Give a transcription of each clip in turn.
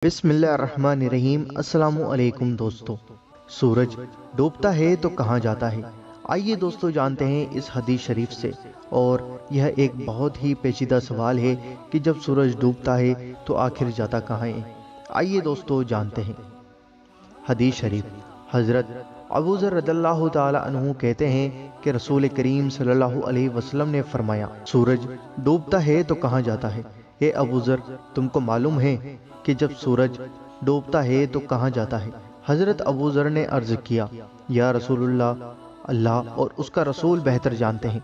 بسم اللہ الرحمن الرحیم۔ السلام علیکم دوستو۔ سورج ڈوبتا ہے تو کہاں جاتا ہے؟ آئیے دوستو جانتے ہیں اس حدیث شریف سے، اور یہ ایک بہت ہی پیچیدہ سوال ہے کہ جب سورج ڈوبتا ہے تو آخر جاتا کہاں ہے؟ آئیے دوستو جانتے ہیں۔ حدیث شریف حضرت ابو ذر رضی اللہ تعالی عنہ کہتے ہیں کہ رسول کریم صلی اللہ علیہ وسلم نے فرمایا، سورج ڈوبتا ہے تو کہاں جاتا ہے؟ اے ابو ذر، تم کو معلوم ہے کہ جب سورج ڈوبتا ہے تو کہاں جاتا ہے؟ حضرت ابو ذر نے عرض کیا، یا رسول اللہ، اللہ اور اس کا رسول بہتر جانتے ہیں۔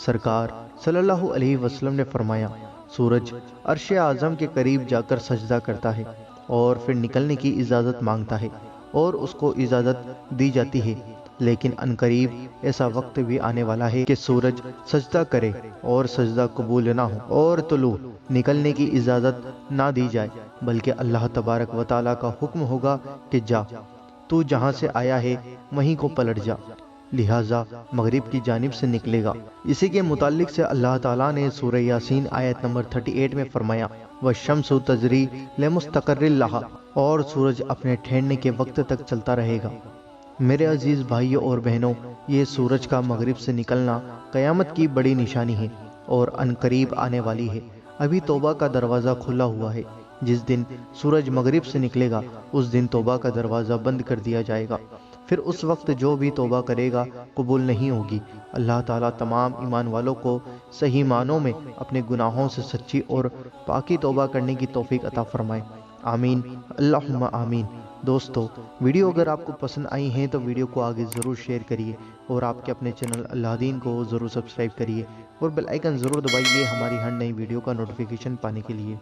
سرکار صلی اللہ علیہ وسلم نے فرمایا، سورج عرش اعظم کے قریب جا کر سجدہ کرتا ہے اور پھر نکلنے کی اجازت مانگتا ہے اور اس کو اجازت دی جاتی ہے، لیکن عنقریب ایسا وقت بھی آنے والا ہے کہ سورج سجدہ کرے اور سجدہ قبول نہ ہو اور طلوع نکلنے کی اجازت نہ دی جائے، بلکہ اللہ تبارک و تعالیٰ کا حکم ہوگا کہ جا، تو جہاں سے آیا ہے وہیں کو پلٹ جا، لہٰذا مغرب کی جانب سے نکلے گا۔ اسی کے متعلق سے اللہ تعالیٰ نے سورہ یاسین آیت نمبر 38 میں فرمایا، وَالشَّمْسُ تَجْرِی لِمُسْتَقَرٍّ لَہَا، اور سورج اپنے ٹھہرنے کے وقت تک چلتا رہے گا۔ میرے عزیز بھائیوں اور بہنوں، یہ سورج کا مغرب سے نکلنا قیامت کی بڑی نشانی ہے اور عنقریب آنے والی ہے۔ ابھی توبہ کا دروازہ کھلا ہوا ہے۔ جس دن سورج مغرب سے نکلے گا اس دن توبہ کا دروازہ بند کر دیا جائے گا، پھر اس وقت جو بھی توبہ کرے گا قبول نہیں ہوگی۔ اللہ تعالیٰ تمام ایمان والوں کو صحیح معنوں میں اپنے گناہوں سے سچی اور پاکی توبہ کرنے کی توفیق عطا فرمائے، آمین، اللہم آمین۔ دوستو، ویڈیو اگر آپ کو پسند آئی ہیں تو ویڈیو کو آگے ضرور شیئر کریے، اور آپ کے اپنے چینل اللہ دین کو ضرور سبسکرائب کریے، اور بیل آئیکن ضرور دبائیے ہماری ہر نئی ویڈیو کا نوٹیفیکیشن پانے کے لیے۔